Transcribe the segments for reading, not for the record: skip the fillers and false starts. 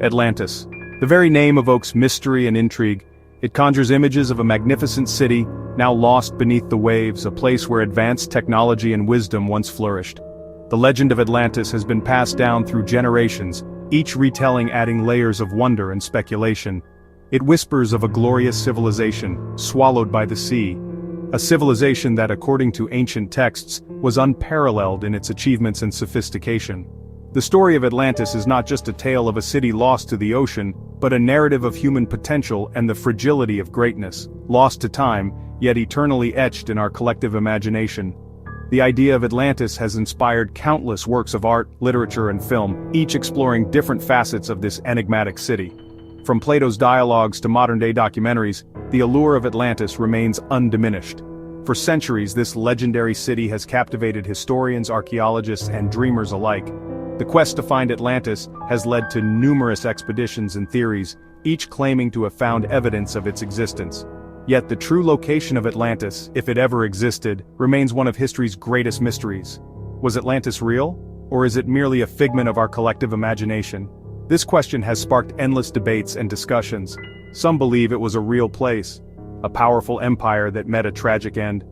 Atlantis. The very name evokes mystery and intrigue. It conjures images of a magnificent city, now lost beneath the waves, a place where advanced technology and wisdom once flourished. The legend of Atlantis has been passed down through generations, each retelling adding layers of wonder and speculation. It whispers of a glorious civilization, swallowed by the sea. A civilization that, according to ancient texts, was unparalleled in its achievements and sophistication. The story of Atlantis is not just a tale of a city lost to the ocean, but a narrative of human potential and the fragility of greatness, lost to time, yet eternally etched in our collective imagination. The idea of Atlantis has inspired countless works of art, literature, and film, each exploring different facets of this enigmatic city. From Plato's dialogues to modern-day documentaries, the allure of Atlantis remains undiminished. For centuries, this legendary city has captivated historians, archaeologists, and dreamers alike. The quest to find Atlantis has led to numerous expeditions and theories, each claiming to have found evidence of its existence. Yet the true location of Atlantis, if it ever existed, remains one of history's greatest mysteries. Was Atlantis real? Or is it merely a figment of our collective imagination? This question has sparked endless debates and discussions. Some believe it was a real place, a powerful empire that met a tragic end.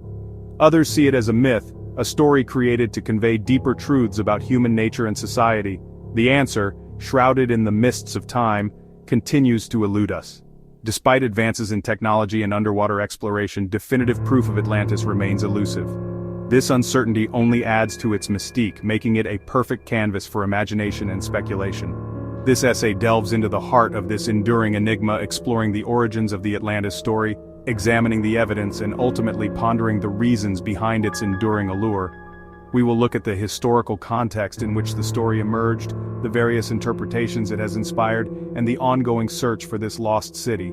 Others see it as a myth, a story created to convey deeper truths about human nature and society. The answer, shrouded in the mists of time, continues to elude us. Despite advances in technology and underwater exploration, definitive proof of Atlantis remains elusive. This uncertainty only adds to its mystique, making it a perfect canvas for imagination and speculation. This essay delves into the heart of this enduring enigma, exploring the origins of the Atlantis story, examining the evidence, and ultimately pondering the reasons behind its enduring allure. We will look at the historical context in which the story emerged, the various interpretations it has inspired, and the ongoing search for this lost city.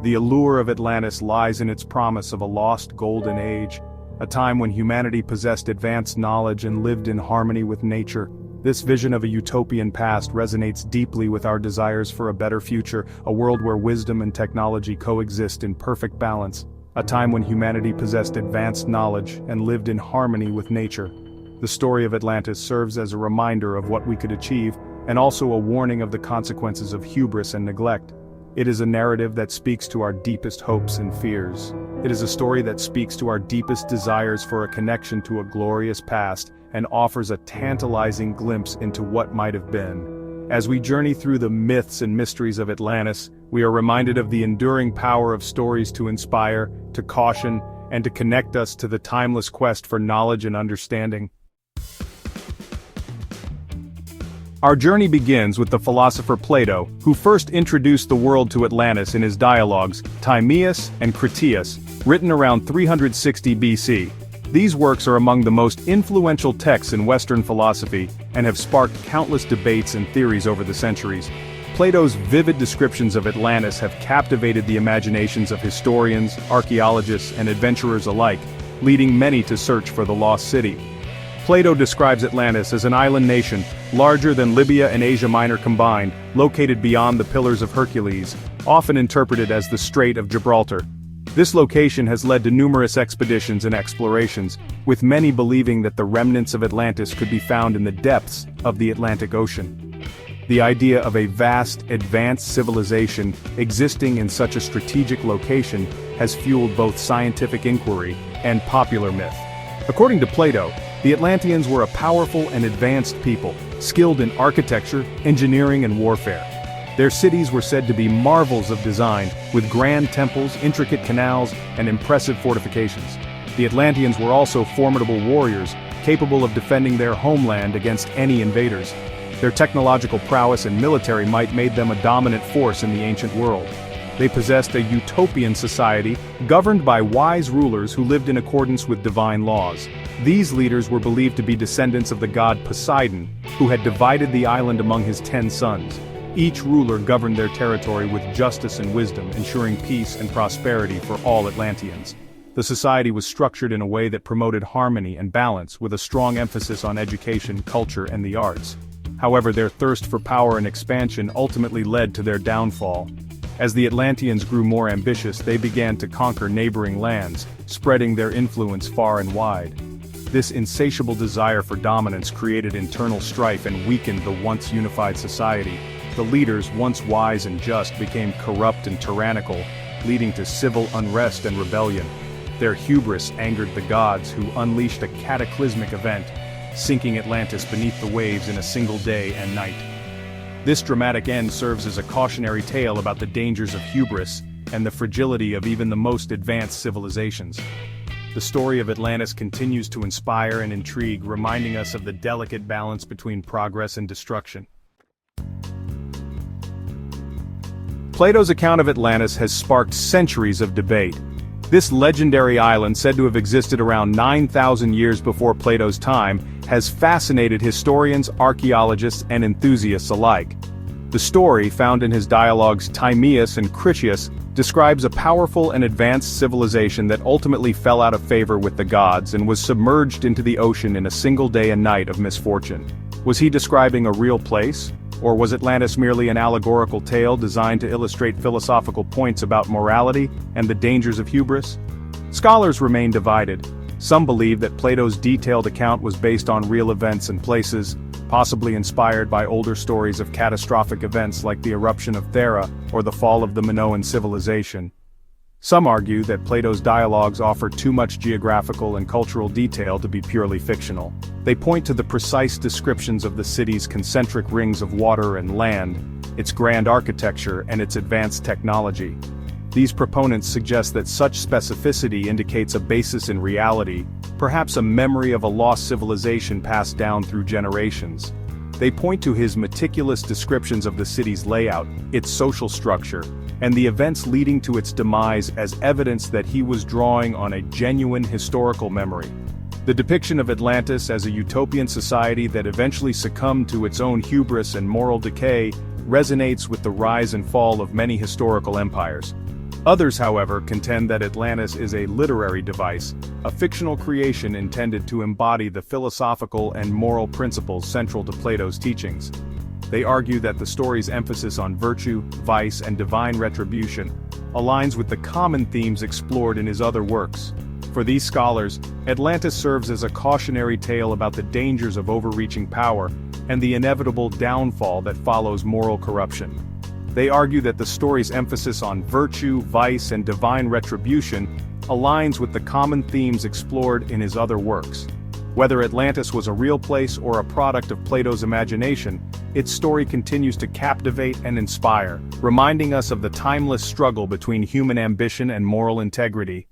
The allure of Atlantis lies in its promise of a lost golden age, a time when humanity possessed advanced knowledge and lived in harmony with nature. This vision of a utopian past resonates deeply with our desires for a better future, a world where wisdom and technology coexist in perfect balance, a time when humanity possessed advanced knowledge and lived in harmony with nature. The story of Atlantis serves as a reminder of what we could achieve, and also a warning of the consequences of hubris and neglect. It is a narrative that speaks to our deepest hopes and fears. It is a story that speaks to our deepest desires for a connection to a glorious past, and offers a tantalizing glimpse into what might have been. As we journey through the myths and mysteries of Atlantis, we are reminded of the enduring power of stories to inspire, to caution, and to connect us to the timeless quest for knowledge and understanding. Our journey begins with the philosopher Plato, who first introduced the world to Atlantis in his dialogues, Timaeus and Critias, written around 360 BC. These works are among the most influential texts in Western philosophy, and have sparked countless debates and theories over the centuries. Plato's vivid descriptions of Atlantis have captivated the imaginations of historians, archaeologists, and adventurers alike, leading many to search for the lost city. Plato describes Atlantis as an island nation, larger than Libya and Asia Minor combined, located beyond the Pillars of Hercules, often interpreted as the Strait of Gibraltar. This location has led to numerous expeditions and explorations, with many believing that the remnants of Atlantis could be found in the depths of the Atlantic Ocean. The idea of a vast, advanced civilization existing in such a strategic location has fueled both scientific inquiry and popular myth. According to Plato, the Atlanteans were a powerful and advanced people, skilled in architecture, engineering, and warfare. Their cities were said to be marvels of design, with grand temples, intricate canals, and impressive fortifications. The Atlanteans were also formidable warriors, capable of defending their homeland against any invaders. Their technological prowess and military might made them a dominant force in the ancient world. They possessed a utopian society, governed by wise rulers who lived in accordance with divine laws. These leaders were believed to be descendants of the god Poseidon, who had divided the island among his 10 sons. Each ruler governed their territory with justice and wisdom, ensuring peace and prosperity for all Atlanteans. The society was structured in a way that promoted harmony and balance, with a strong emphasis on education, culture, and the arts. However, their thirst for power and expansion ultimately led to their downfall. As the Atlanteans grew more ambitious, they began to conquer neighboring lands, spreading their influence far and wide. This insatiable desire for dominance created internal strife and weakened the once unified society. The leaders, once wise and just, became corrupt and tyrannical, leading to civil unrest and rebellion. Their hubris angered the gods, who unleashed a cataclysmic event, sinking Atlantis beneath the waves in a single day and night. This dramatic end serves as a cautionary tale about the dangers of hubris and the fragility of even the most advanced civilizations. The story of Atlantis continues to inspire and intrigue, reminding us of the delicate balance between progress and destruction. Plato's account of Atlantis has sparked centuries of debate. This legendary island, said to have existed around 9,000 years before Plato's time, has fascinated historians, archaeologists, and enthusiasts alike. The story, found in his dialogues Timaeus and Critias, describes a powerful and advanced civilization that ultimately fell out of favor with the gods and was submerged into the ocean in a single day and night of misfortune. Was he describing a real place? Or was Atlantis merely an allegorical tale designed to illustrate philosophical points about morality and the dangers of hubris? Scholars remain divided. Some believe that Plato's detailed account was based on real events and places, possibly inspired by older stories of catastrophic events like the eruption of Thera or the fall of the Minoan civilization. Some argue that Plato's dialogues offer too much geographical and cultural detail to be purely fictional. They point to the precise descriptions of the city's concentric rings of water and land, its grand architecture, and its advanced technology. These proponents suggest that such specificity indicates a basis in reality, perhaps a memory of a lost civilization passed down through generations. They point to his meticulous descriptions of the city's layout, its social structure, and the events leading to its demise as evidence that he was drawing on a genuine historical memory. The depiction of Atlantis as a utopian society that eventually succumbed to its own hubris and moral decay resonates with the rise and fall of many historical empires. Others, however, contend that Atlantis is a literary device, a fictional creation intended to embody the philosophical and moral principles central to Plato's teachings. They argue that the story's emphasis on virtue, vice, and divine retribution aligns with the common themes explored in his other works. For these scholars, Atlantis serves as a cautionary tale about the dangers of overreaching power and the inevitable downfall that follows moral corruption. They argue that the story's emphasis on virtue, vice, and divine retribution aligns with the common themes explored in his other works. Whether Atlantis was a real place or a product of Plato's imagination, its story continues to captivate and inspire, reminding us of the timeless struggle between human ambition and moral integrity.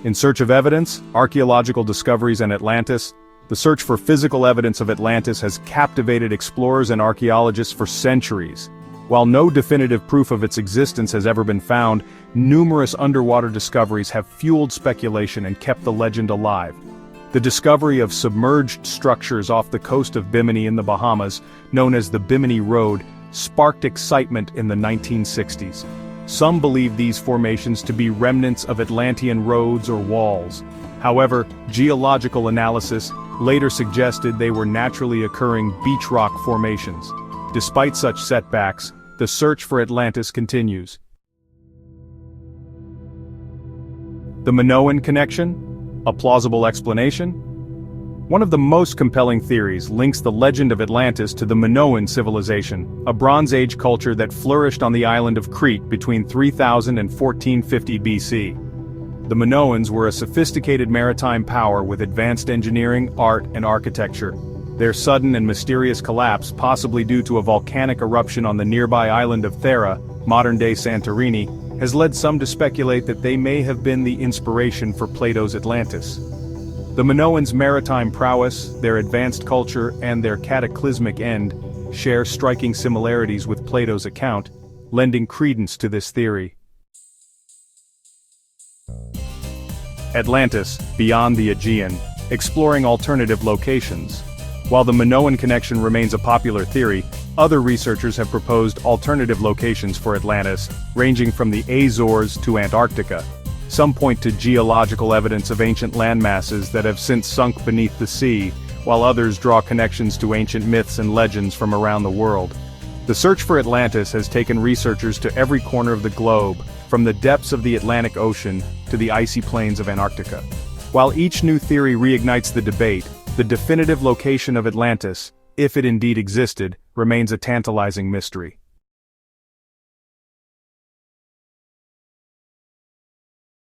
In search of evidence, archaeological discoveries, and Atlantis, the search for physical evidence of Atlantis has captivated explorers and archaeologists for centuries. While no definitive proof of its existence has ever been found, numerous underwater discoveries have fueled speculation and kept the legend alive. The discovery of submerged structures off the coast of Bimini in the Bahamas, known as the Bimini Road, sparked excitement in the 1960s. Some believe these formations to be remnants of Atlantean roads or walls. However, geological analysis later suggested they were naturally occurring beach rock formations. Despite such setbacks, the search for Atlantis continues. The Minoan connection? A plausible explanation? One of the most compelling theories links the legend of Atlantis to the Minoan civilization, a Bronze Age culture that flourished on the island of Crete between 3000 and 1450 BC. The Minoans were a sophisticated maritime power with advanced engineering, art, and architecture. Their sudden and mysterious collapse, possibly due to a volcanic eruption on the nearby island of Thera, modern-day Santorini, has led some to speculate that they may have been the inspiration for Plato's Atlantis. The Minoans' maritime prowess, their advanced culture, and their cataclysmic end share striking similarities with Plato's account, lending credence to this theory. Atlantis, beyond the Aegean, exploring alternative locations. While the Minoan connection remains a popular theory, other researchers have proposed alternative locations for Atlantis, ranging from the Azores to Antarctica. Some point to geological evidence of ancient landmasses that have since sunk beneath the sea, while others draw connections to ancient myths and legends from around the world. The search for Atlantis has taken researchers to every corner of the globe, from the depths of the Atlantic Ocean to the icy plains of Antarctica. While each new theory reignites the debate, the definitive location of Atlantis, if it indeed existed, remains a tantalizing mystery.